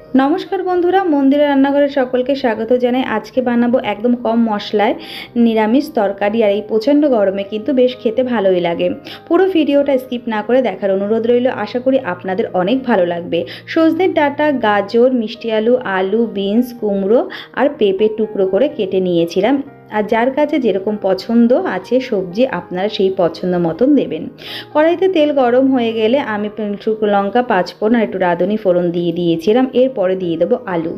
नमस्कार बंधुरा मंदिर रान्नाघरे सकलके स्वागत जानाई। आज के बानाबो एकदम कम मशलाय निरामिष तरकारी और प्रचंड गरमे किन्तु बेश खेते भालोई लागे। पुरो भिडियोटा स्किप ना करे देखार अनुरोध रइल। आशा करी आपनादेर अनेक भालो लागबे। सजनेर डाटा, गाजर, मिष्टि आलू, आलू, बिन्स, कुमड़ो और पेঁপে टुकरो करे केटे निয়েছিলাম। আর যার কাছে যেরকম পছন্দ আছে সবজি আপনারা সেই পছন্দ মতন দেবেন। কড়াইতে তেল গরম হয়ে গেলে আমি শুকনো লঙ্কা, পাঁচফোড়ন আর একটু রাঁধুনি ফোড়ন দিয়ে দিয়েছিলাম। এরপরে দিয়ে দেবো আলু।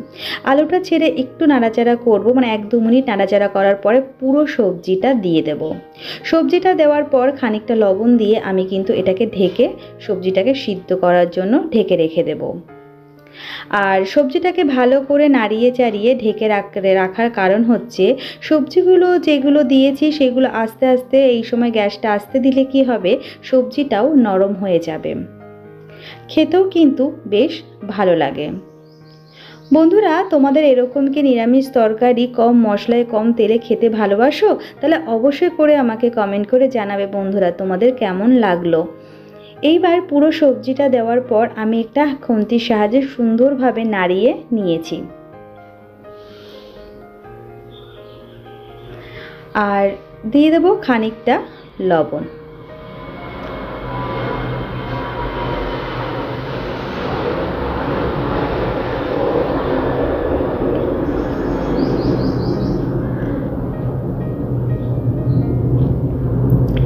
আলুটা ছেড়ে একটু নাড়াচাড়া করব, মানে 1-2 মিনিট নাড়াচাড়া করার পরে পুরো সবজিটা দিয়ে দেব। সবজিটা দেওয়ার পর খানিকটা লবণ দিয়ে আমি কিন্তু এটাকে ঢেকে সবজিটাকে সিদ্ধ করার জন্য ঢেকে রেখে দেব। আর সবজিটাকে ভালো করে নাড়িয়ে চাড়িয়ে ঢেকে রাখার কারণ হচ্ছে সবজিগুলো যেগুলো দিয়েছি সেগুলো আস্তে আস্তে এই সময় গ্যাসটা আস্তে দিলে কি হবে, সবজিটাও নরম হয়ে যাবে, খেতেও কিন্তু বেশ ভালো লাগে। বন্ধুরা, তোমাদের এরকম কি নিরামিষ তরকারি কম মশলায় কম তেলে খেতে ভালোবাসো? তাহলে অবশ্যই করে আমাকে কমেন্ট করে জানাবে বন্ধুরা তোমাদের কেমন লাগলো। এইবার পুরো সবজিটা দেওয়ার পর আমি একটা খুন্তির সাহায্যে সুন্দরভাবে নাড়িয়ে নিয়েছি। আর দিয়ে দেব খানিকটা লবণ।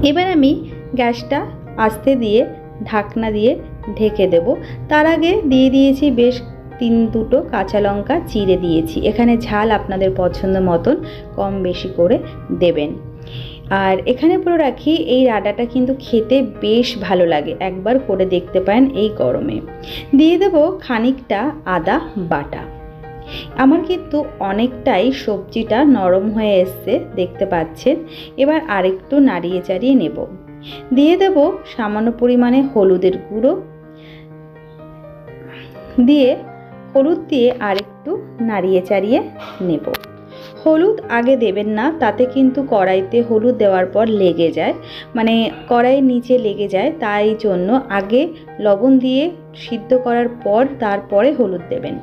এবার আমি গ্যাসটা আস্তে দিয়ে ঢাকনা দিয়ে ঢেকে দেব। তার আগে দিয়ে দিয়েছি বেশ 2 কাঁচা লঙ্কা চিড়ে দিয়েছি। এখানে ঝাল আপনাদের পছন্দ মতন কম বেশি করে দেবেন। আর এখানে বলে রাখি, এই রান্নাটা কিন্তু খেতে বেশ ভালো লাগে, একবার করে দেখতে পারেন এই গরমে। দিয়ে দেব খানিকটা আদা বাটা। আমার কিন্তু অনেকটাই সবজিটা নরম হয়ে এসছে, দেখতে পাচ্ছেন। এবার আরেকটু নাড়িয়ে চাড়িয়ে নেব। দিয়ে দেব সামান্য পরিমাণে হলুদের গুঁড়ো, দিয়ে হলুদ দিয়ে আরেকটু নাড়িয়ে চাড়িয়ে নেব। হলুদ আগে দেবেন না, তাতে কিন্তু কড়াইতে হলুদ দেওয়ার পর লেগে যায়, মানে কড়াইয়ের নিচে লেগে যায়। তাই জন্য আগে লবণ দিয়ে সিদ্ধ করার পর তারপরে হলুদ দেবেন।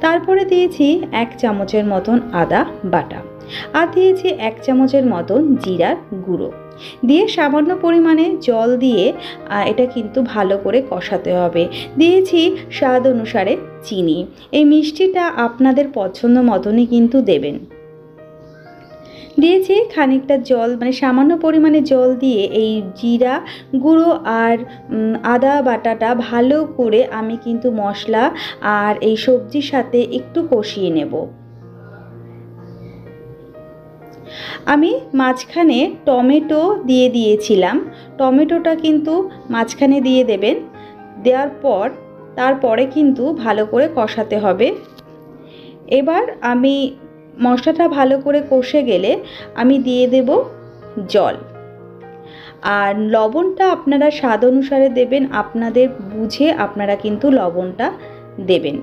তারপরে দিয়েছি 1 চামচের মতন আদা বাটা, আর দিয়েছি 1 চামচের মতন জিরার গুঁড়ো, দিয়ে সামান্য পরিমাণে জল দিয়ে এটা কিন্তু ভালো করে কষাতে হবে। দিয়েছি স্বাদ অনুসারে চিনি। এই মিষ্টিটা আপনাদের পছন্দ মতনই কিন্তু দেবেন। দিয়েছি খানিকটা জল, মানে সামান্য পরিমাণে জল দিয়ে এই জিরা গুঁড়ো আর আদা বাটাটা ভালো করে আমি কিন্তু মশলা আর এই সবজির সাথে একটু কষিয়ে নেব। আমি মাঝখানে টমেটো দিয়ে দিয়েছিলাম, টমেটোটা কিন্তু মাঝখানে দিয়ে দেবেন। দেওয়ার পর তারপরে কিন্তু ভালো করে কষাতে হবে। এবার আমি মশলাটা ভালো করে কষে গেলে আমি দিয়ে দেব জল। আর লবণটা আপনারা স্বাদ অনুসারে দেবেন, আপনাদের বুঝে আপনারা কিন্তু লবণটা দেবেন।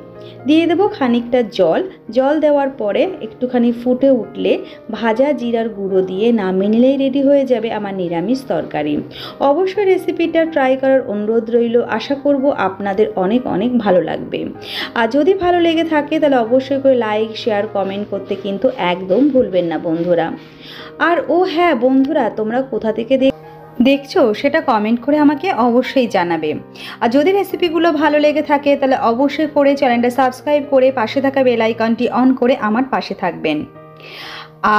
দিয়ে দেব খানিকটা জল। জল দেওয়ার পরে একটুখানি ফুটে উঠলে ভাজা জিরার গুঁড়ো দিয়ে নামিয়ে নিলেই রেডি হয়ে যাবে আমার নিরামিষ তরকারি। অবশ্যই রেসিপিটা ট্রাই করার অনুরোধ রইল। আশা করব আপনাদের অনেক অনেক ভালো লাগবে। আর যদি ভালো লেগে থাকে তাহলে অবশ্যই করে লাইক, শেয়ার, কমেন্ট করতে কিন্তু একদম ভুলবেন না বন্ধুরা। আর হ্যাঁ বন্ধুরা, তোমরা কোথা থেকে দেখছো সেটা কমেন্ট করে আমাকে অবশ্যই জানাবে। আর যদি রেসিপিগুলো ভালো লেগে থাকে তাহলে অবশ্যই করে চ্যানেলটা সাবস্ক্রাইব করে পাশে থাকা বেল আইকনটি অন করে আমার পাশে থাকবেন।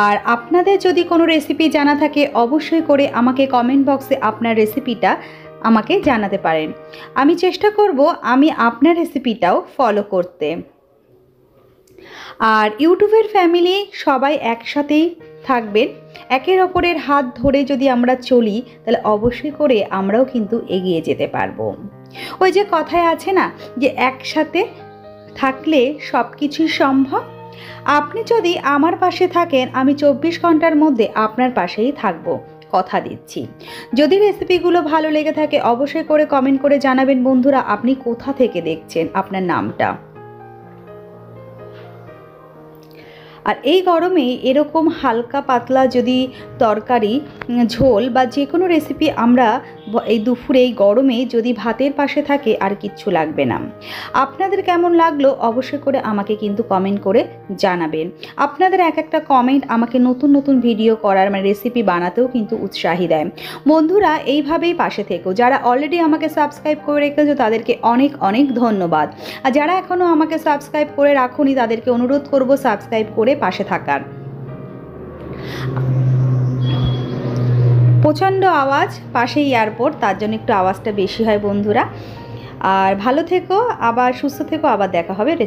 আর আপনাদের যদি কোনো রেসিপি জানা থাকে অবশ্যই করে আমাকে কমেন্ট বক্সে আপনার রেসিপিটা আমাকে জানাতে পারেন। আমি চেষ্টা করব আমি আপনার রেসিপিটাও ফলো করতে। আর ইউটিউবের ফ্যামিলি সবাই একসাথেই থাকবেন। একের অপরের হাত ধরে যদি আমরা চলি তাহলে অবশ্যই করে আমরাও কিন্তু এগিয়ে যেতে পারবো। ওই যে কথায় আছে না, যে একসাথে থাকলে সব কিছুই সম্ভব। আপনি যদি আমার পাশে থাকেন, আমি 24 ঘন্টার মধ্যে আপনার পাশেই থাকবো, কথা দিচ্ছি। যদি রেসিপিগুলো ভালো লেগে থাকে অবশ্যই করে কমেন্ট করে জানাবেন বন্ধুরা আপনি কোথা থেকে দেখছেন, আপনার নামটা। আর এই গরমে এরকম হালকা পাতলা যদি তরকারি, ঝোল বা যে কোনো রেসিপি আমরা এই দুপুরে এই গরমে যদি ভাতের পাশে থাকে আর কিচ্ছু লাগবে না। আপনাদের কেমন লাগলো অবশ্যই করে আমাকে কিন্তু কমেন্ট করে জানাবেন। আপনাদের এক একটা কমেন্ট আমাকে নতুন নতুন ভিডিও করার রেসিপি বানাতেও কিন্তু উৎসাহী দেয়। বন্ধুরা এইভাবেই পাশে থেকো। যারা অলরেডি আমাকে সাবস্ক্রাইব করে রেখেছো তাদেরকে অনেক অনেক ধন্যবাদ। আর যারা এখনও আমাকে সাবস্ক্রাইব করে রাখোনি তাদেরকে অনুরোধ করব সাবস্ক্রাইব করে পাশে থাকার। প্রচণ্ড আওয়াজ, পাশেই এয়ারপোর্ট, তার জন্য একটু আওয়াজটা বেশি হয় বন্ধুরা। আর ভালো থেকো, আবার সুস্থ থেকো, আবার দেখা হবে।